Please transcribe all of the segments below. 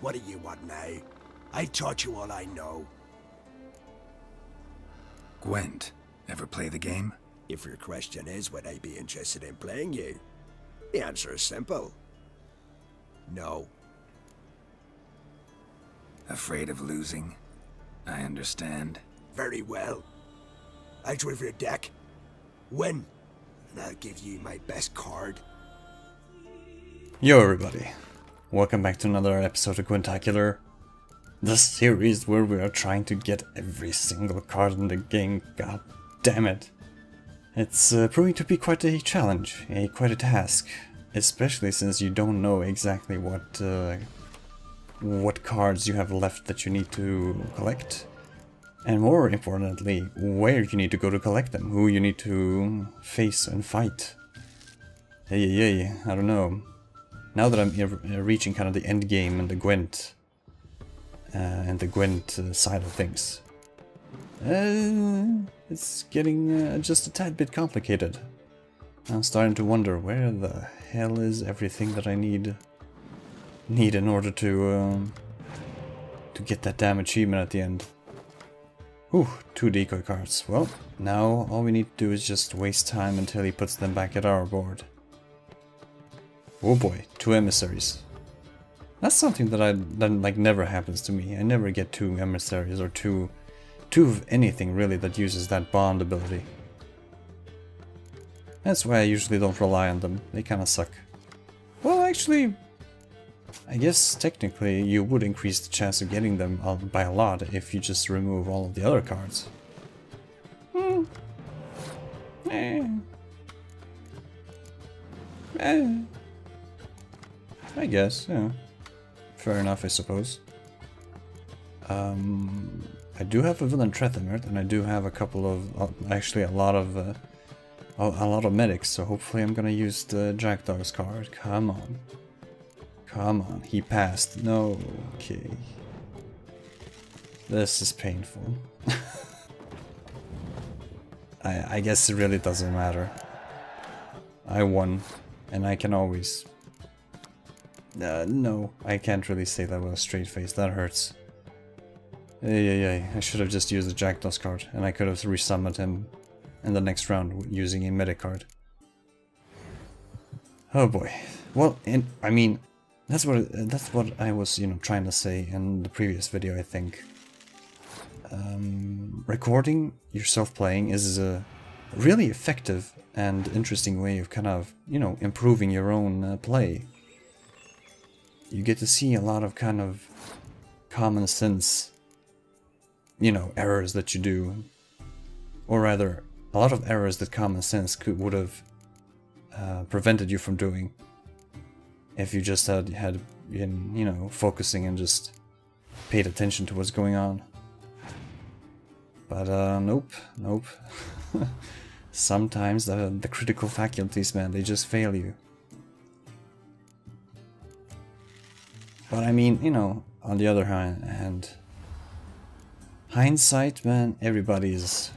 What do you want now? I taught you all I know. Gwent, ever play the game? If your question is, would I be interested in playing you? The answer is simple. No. Afraid of losing? I understand. Very well. Out with your deck. Win, and I'll give you my best card. Yo everybody, welcome back to another episode of Gwentacular, the series where we are trying to get every single card in the game. God damn it. It's proving to be quite a challenge, quite a task, especially since you don't know exactly what cards you have left that you need to collect. And more importantly, where you need to go to collect them, who you need to face and fight. Hey, I don't know. Now that I'm reaching kind of the end game and the Gwent side of things, it's getting just a tad bit complicated. I'm starting to wonder where the hell is everything that I need in order to get that damn achievement at the end. Ooh, 2 decoy cards. Well, now all we need to do is just waste time until he puts them back at our board. Oh boy, 2 emissaries. That's something that like never happens to me. I never get 2 emissaries or two of anything really that uses that bond ability. That's why I usually don't rely on them. They kinda suck. Well, actually, I guess technically you would increase the chance of getting them by a lot if you just remove all of the other cards. I guess, yeah. Fair enough, I suppose. I do have a villain Trethamert, and I do have a couple of, actually a lot of medics, so hopefully I'm gonna use the Jackdaw's card. Come on. Come on, he passed. No, okay. This is painful. I guess it really doesn't matter. I won, and I can always... no, I can't really say that with a straight face. That hurts. I should have just used the Jackdaw's card, and I could have resummoned him in the next round using a medic card. Oh boy. Well, I mean... That's what I was, trying to say in the previous video, I think. Recording yourself playing is a really effective and interesting way of kind of, improving your own play. You get to see a lot of kind of common sense, errors that you do. Or rather, a lot of errors that common sense would have prevented you from doing. If you just had been, focusing and just paid attention to what's going on. But, nope. Sometimes the critical faculties, man, they just fail you. But I mean, on the other hand, hindsight, man, everybody is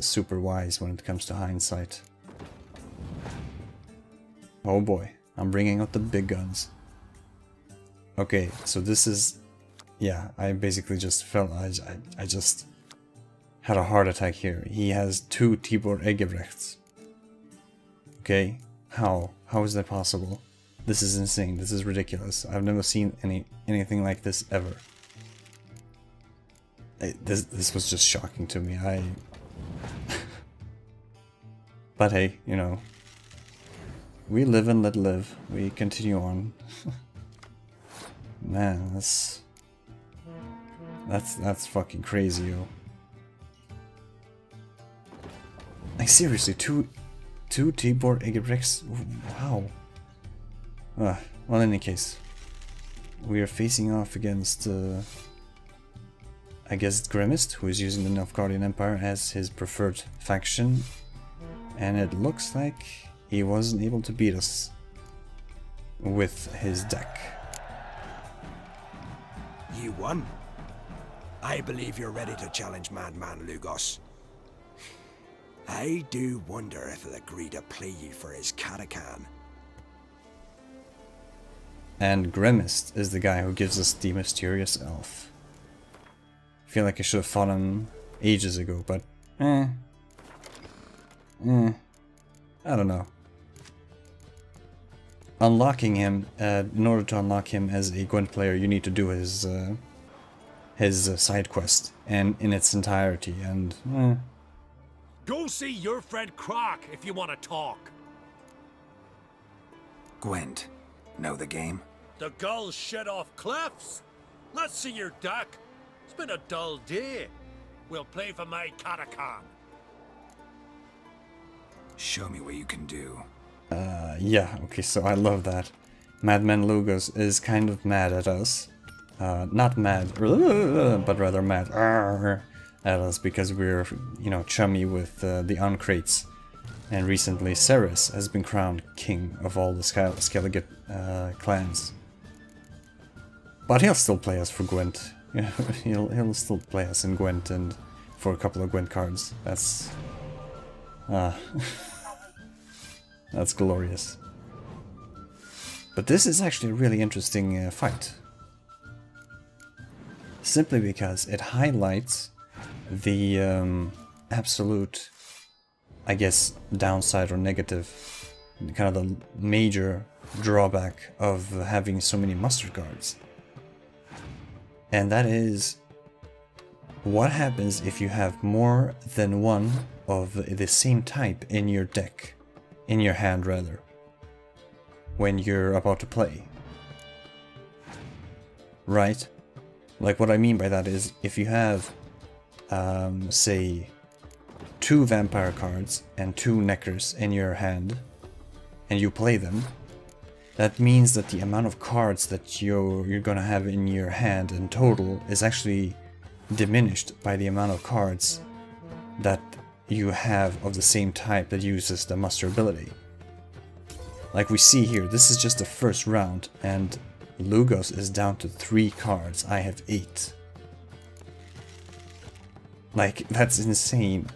super wise when it comes to hindsight. Oh boy. I'm bringing out the big guns. Okay, so this is... Yeah, I basically just felt... I just had a heart attack here. He has 2 Tibor Egebrechts. Okay, how? How is that possible? This is insane. This is ridiculous. I've never seen anything like this ever. This was just shocking to me. But hey, we live and let live. We continue on. Man, that's fucking crazy, yo. Like seriously, two Tibor Egebrechts? Wow. Well, in any case, we are facing off against, I guess, Grimmist, who is using the Nilfgaardian Empire as his preferred faction, and it looks like he wasn't able to beat us with his deck. You won. I believe you're ready to challenge Madman Lugos. I do wonder if he'll agree to play you for his Katakan. And Grimmist is the guy who gives us the mysterious elf. I feel like I should have fought him ages ago, but I don't know. Unlocking him, in order to unlock him as a Gwent player, you need to do his side quest, and in its entirety, and Go see your friend Croc if you want to talk. Gwent. Know the game? The gulls shit off cliffs. Let's see your duck. It's been a dull day. We'll play for my catacomb. Show me what you can do. yeah, okay, so I love that. Madman Lugos is kind of mad at us. Not mad, but rather mad at us because we're, you know, chummy with the Uncrates. And recently Ceres has been crowned king of all the Skellige clans. But he'll still play us for Gwent. he'll still play us in Gwent and for a couple of Gwent cards. That's... that's glorious. But this is actually a really interesting fight. Simply because it highlights the absolute, I guess, downside or negative, kind of the major drawback of having so many mustard cards. And that is, what happens if you have more than one of the same type in your deck, in your hand rather, when you're about to play? Right? Like, what I mean by that is, if you have, say, 2 vampire cards and 2 neckers in your hand, and you play them, that means that the amount of cards that you're gonna have in your hand in total is actually diminished by the amount of cards that you have of the same type that uses the muster ability. Like we see here, this is just the first round, and Lugos is down to 3 cards. I have 8. Like, that's insane.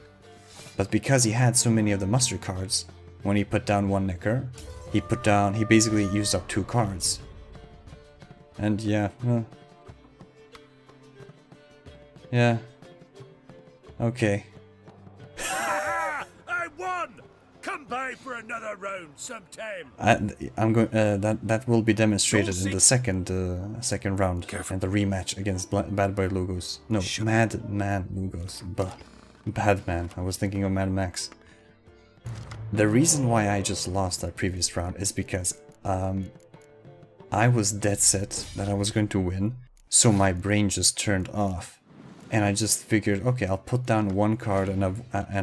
But because he had so many of the muster cards, when he put down 1 necker, he basically used up 2 cards. And yeah, yeah. Okay. I won! Come by for another round sometime. I'm going. That will be demonstrated in the second round, Careful. and the rematch against Bad Boy Lugos. No, Madman Lugos. Bad Man. I was thinking of Mad Max. The reason why I just lost that previous round is because I was dead set that I was going to win, so my brain just turned off, and I just figured, okay, I'll put down 1 card and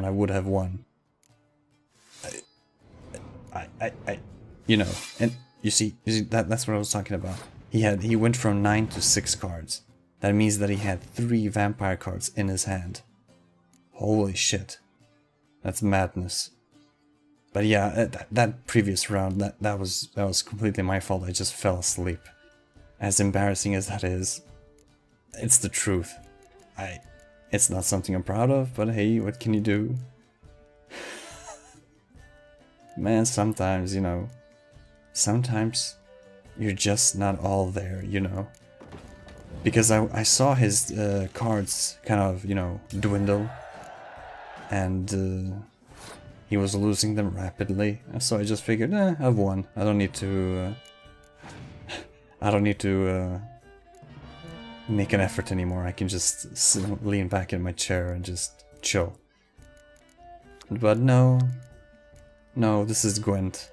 I would have won. You know, and you see that's what I was talking about. He went from 9 to 6 cards. That means that he had 3 vampire cards in his hand. Holy shit, that's madness. But yeah, that previous round, that was completely my fault. I just fell asleep. As embarrassing as that is, it's the truth. It's not something I'm proud of, but hey, what can you do? Man, sometimes, you know, sometimes you're just not all there, you know. Because I saw his cards kind of, you know, dwindle, and he was losing them rapidly. So I just figured, I've won. I don't need to make an effort anymore. I can just lean back in my chair and just chill. But no, this is Gwent.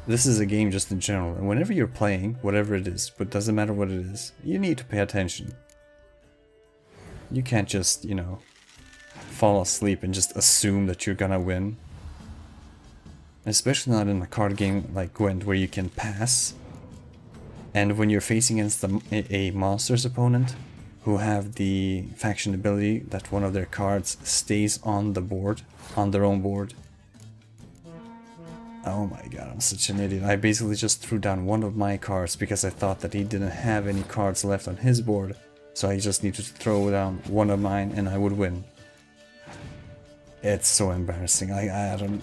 This is a game just in general, and whenever you're playing, whatever it is, but doesn't matter what it is, you need to pay attention. You can't just, you know, fall asleep and just assume that you're gonna win. Especially not in a card game like Gwent, where you can pass. And when you're facing against a monster's opponent, who have the faction ability that one of their cards stays on the board, on their own board. Oh my god, I'm such an idiot. I basically just threw down one of my cards because I thought that he didn't have any cards left on his board, so I just need to throw down one of mine and I would win. It's so embarrassing. I don't...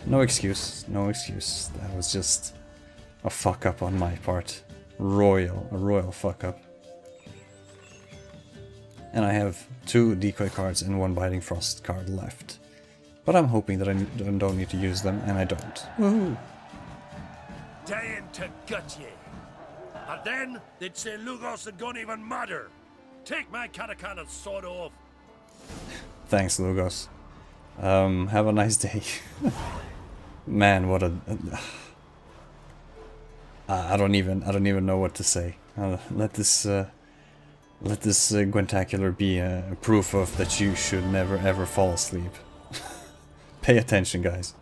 No excuse. No excuse. That was just a fuck up on my part. A royal fuck up. And I have 2 decoy cards and 1 Biting Frost card left. But I'm hoping that I don't need to use them, and I don't. Woohoo! Dying to gut ye. And then they'd say Lugos and don't even matter. Take my katakana sword off. Thanks, Lugos. Have a nice day. Man, what a... I don't even know what to say. Let this Gwentacular be a proof of that you should never ever fall asleep. Pay attention, guys.